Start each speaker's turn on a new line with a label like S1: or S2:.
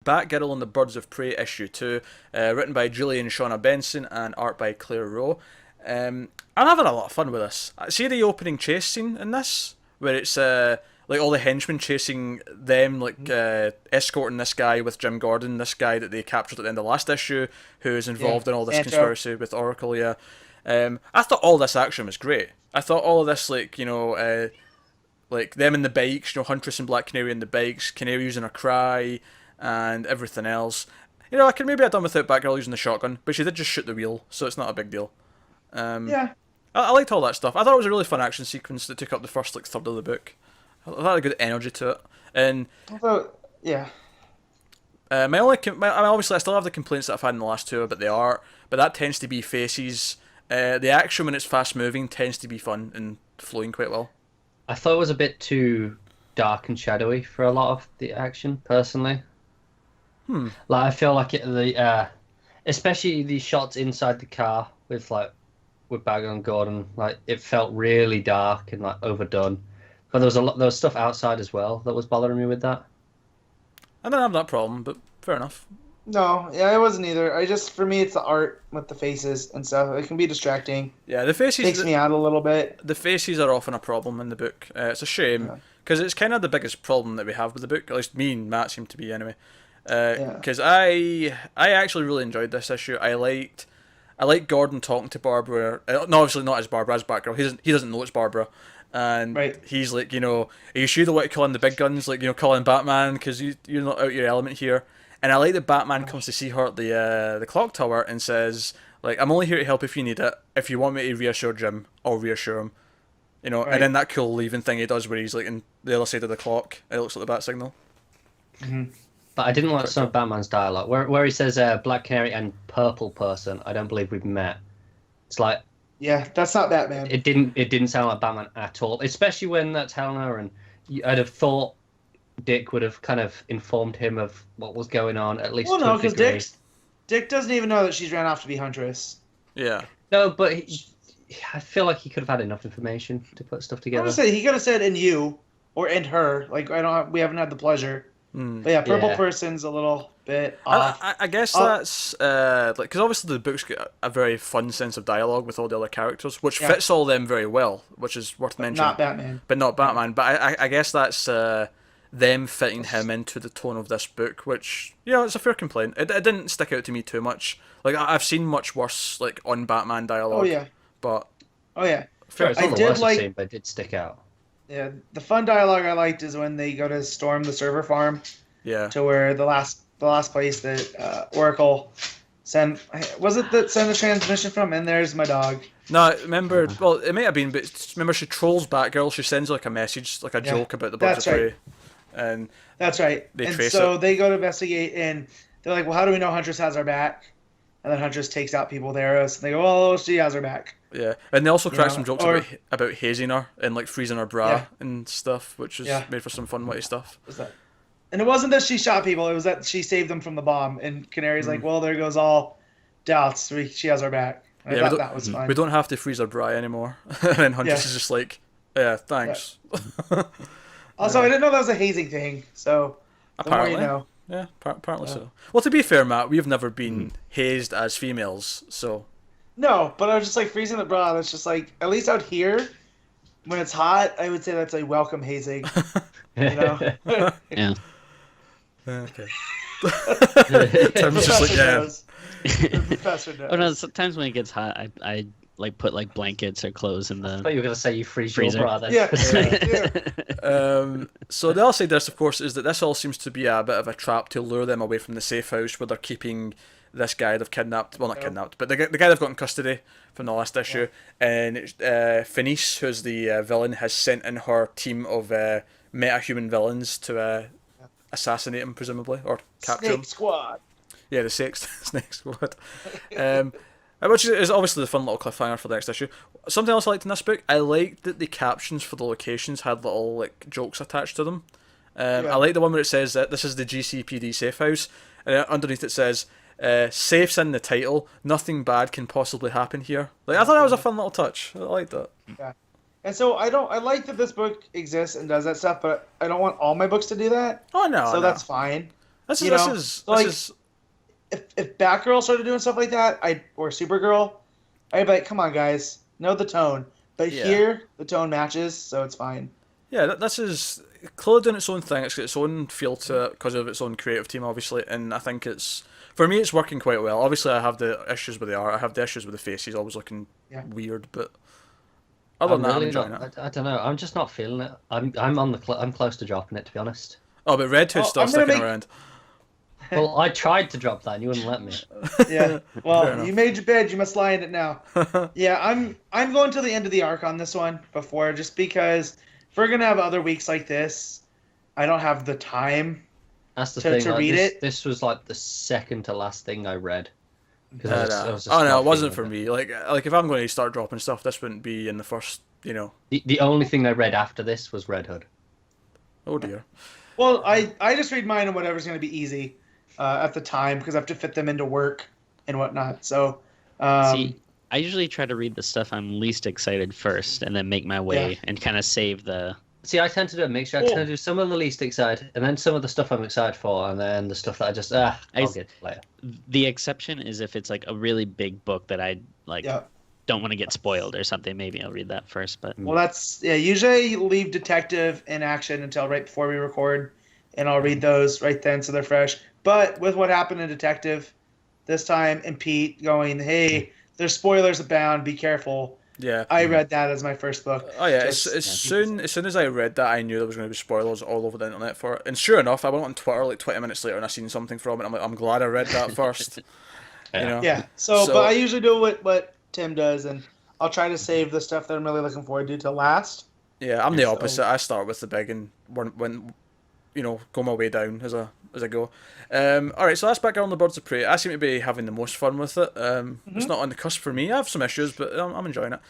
S1: Batgirl and the Birds of Prey issue 2, written by Julie and Shauna Benson and art by Claire Rowe. I'm having a lot of fun with this. See the opening chase scene in this, where it's like all the henchmen chasing them, like escorting this guy with Jim Gordon, this guy that they captured at the end of the last issue, who is involved in all this conspiracy with Oracle. Yeah, I thought all this action was great. I thought all of this, like, like them in the bikes, Huntress and Black Canary in the bikes, Canary using her cry, and everything else. I could maybe have done without Batgirl using the shotgun, but she did just shoot the wheel, so it's not a big deal.
S2: Yeah.
S1: I liked all that stuff. I thought it was a really fun action sequence that took up the first third of the book. I had a good energy to it, and
S2: yeah.
S1: Obviously I still have the complaints that I've had in the last two about the art, but that tends to be faces. The action when it's fast moving tends to be fun and flowing quite well.
S3: I thought it was a bit too dark and shadowy for a lot of the action, personally. Like, I feel like especially the shots inside the car with Bagger and Gordon, like, it felt really dark and like overdone. But there was stuff outside as well that was bothering me with that.
S1: I don't have that problem, but fair enough.
S2: No, yeah, it wasn't either. For me, it's the art with the faces and stuff. It can be distracting.
S1: Yeah, the faces
S2: takes me out a little bit.
S1: The faces are often a problem in the book. It's a shame because it's kind of the biggest problem that we have with the book. At least me and Matt seem to be anyway. Because I actually really enjoyed this issue. I liked Gordon talking to Barbara. No, obviously not as Barbara, as Batgirl. He doesn't know it's Barbara. And he's like, are you sure you don't want to call in the big guns, like, call in Batman because you're not out your element here. And I like that Batman comes to see her at the clock tower and says, like, I'm only here to help if you need it. If you want me to reassure Jim, I'll reassure him. And then that cool leaving thing he does where he's like in the other side of the clock. It looks like the bat signal.
S3: Mm-hmm. But I didn't like some of Batman's dialogue where he says Black Canary and Purple Person. I don't believe we've met. It's like,
S2: yeah, that's not Batman.
S3: It didn't sound like Batman at all, especially when that's Helena, and I'd have thought Dick would have kind of informed him of what was going on, at least. Well, no, because
S2: Dick doesn't even know that she's ran off to be Huntress.
S1: Yeah.
S3: No, but I feel like he could have had enough information to put stuff together.
S2: I was gonna say, he could have said "and you" or "and her." Like, we haven't had the pleasure. But yeah, Purple Person's a little bit off.
S1: I guess that's because obviously the book's got a very fun sense of dialogue with all the other characters, which fits all them very well, which is worth mentioning.
S2: Not Batman.
S1: But not Batman. But I guess that's them fitting him into the tone of this book, which, it's a fair complaint. It didn't stick out to me too much. Like, I've seen much worse, like, on Batman dialogue.
S2: Oh yeah.
S1: But
S3: fair. It's not the worst I've seen, but it did stick out.
S2: Yeah, the fun dialogue I liked is when they go to storm the server farm.
S1: Yeah.
S2: To where the last place that Oracle sent the transmission from, and there's my dog.
S1: No, remember, well, it may have been, but remember she trolls Batgirl, she sends like a message, like a joke about the Birds of Prey. And
S2: that's right. They go to investigate, and they're like, well, how do we know Huntress has our back? And then Huntress takes out people with arrows, and they go, oh, she has her back.
S1: Yeah, and they also crack some jokes about hazing her and like freezing her bra and stuff, which is made for some fun witty stuff.
S2: And it wasn't that she shot people; it was that she saved them from the bomb. And Canary's like, "Well, there goes all doubts. She has our back." I thought that was fine.
S1: We don't have to freeze our bra anymore. And then Huntress is just like, "Yeah, thanks."
S2: Yeah. Also, I didn't know that was a hazing thing. So
S1: apparently,
S2: the more you know.
S1: Yeah, apparently so. Well, to be fair, Matt, we've never been hazed as females, so.
S2: No, but I was just like freezing the bra. That's just like, at least out here, when it's hot, I would say that's a welcome hazing.
S4: Yeah.
S1: Okay. Tim's just like, yeah.
S2: The professor knows.
S4: Oh no! Sometimes when it gets hot, I like put like blankets or clothes in the.
S3: I thought you were gonna say you freeze
S4: freezer.
S3: Your bra then.
S2: Yeah.
S1: So the other side of this, of course, is that this all seems to be a bit of a trap to lure them away from the safe house where they're keeping this guy they've kidnapped. Well, not kidnapped, but the guy they've got in custody from the last issue. And Finis, who's the villain, has sent in her team of meta-human villains to assassinate him, presumably, or capture him.
S2: Snake Squad.
S1: Yeah, the sixth Snake Squad. Which is obviously the fun little cliffhanger for the next issue. Something else I liked in this book, I liked that the captions for the locations had little like jokes attached to them. I like the one where it says that this is the GCPD safe house, and underneath it says, "Safe's in the title. Nothing bad can possibly happen here." Like, I thought that was a fun little touch. I liked that.
S2: Yeah. And so I like that this book exists and does that stuff, but I don't want all my books to do that.
S1: Oh no.
S2: So that's fine.
S1: This
S2: you know?
S1: is
S2: So, like,
S1: is
S2: if Batgirl started doing stuff like that, or Supergirl, I'd be like, come on, guys, know the tone. But
S1: Yeah.
S2: here, the tone matches, so it's fine.
S1: yeah. This is clearly doing its own thing. It's got its own feel to it because of its own creative team, obviously, and I think it's for me it's working quite well. Obviously, I have the issues with the art. I have the issues with the faces, always looking weird, but other than that, I'm enjoying it.
S3: I don't know. I'm just not feeling it. I'm I'm close to dropping it, to be honest.
S1: Oh, but Red Hood's still
S2: I'm gonna
S1: sticking
S2: make-
S1: around.
S3: Well, I tried to drop that, and you wouldn't let me.
S2: Yeah.
S1: Fair
S2: Well,
S1: enough.
S2: you made your bed, you must lie in it now. Yeah, I'm going to the end of the arc on this one before, just because if we're gonna have other weeks like this, I don't have the time.
S3: That's the
S2: To
S3: thing. Like,
S2: read it?
S3: this was like the second to last thing I read. 'Cause I was just
S1: Oh no,
S3: not
S1: it wasn't for
S3: feeling
S1: me. Like if I'm going to start dropping stuff, this wouldn't be in the first.
S3: The only thing I read after this was Red Hood.
S1: Oh dear.
S2: Well, I just read mine and whatever's gonna be easy at the time because I have to fit them into work and whatnot. So,
S4: See, I usually try to read the stuff I'm least excited first, and then make my way and kind of save the.
S3: See, I tend to do a mixture. I tend to do some of the least excited, and then some of the stuff I'm excited for, and then the stuff that I just I'll get to later.
S4: The exception is if it's like a really big book that I like don't want to get spoiled or something. Maybe I'll read that first. But
S2: well, that's usually you leave detective in action until right before we record, and I'll read those right then so they're fresh. But with what happened in Detective this time, and Pete going, hey, there's spoilers abound, be careful.
S1: Yeah.
S2: I read that as my first book.
S1: Oh yeah, as soon as I read that, I knew there was going to be spoilers all over the internet for it. And sure enough, I went on Twitter like 20 minutes later and I seen something from it. I'm like, I'm glad I read that first.
S2: Yeah. So, but I usually do what Tim does, and I'll try to save the stuff that I'm really looking forward to last.
S1: Yeah, I'm the opposite. I start with the big and when go my way down as I go. Alright, so that's Batgirl and the Birds of Prey. I seem to be having the most fun with it. It's not on the cusp for me. I have some issues, but I'm enjoying it.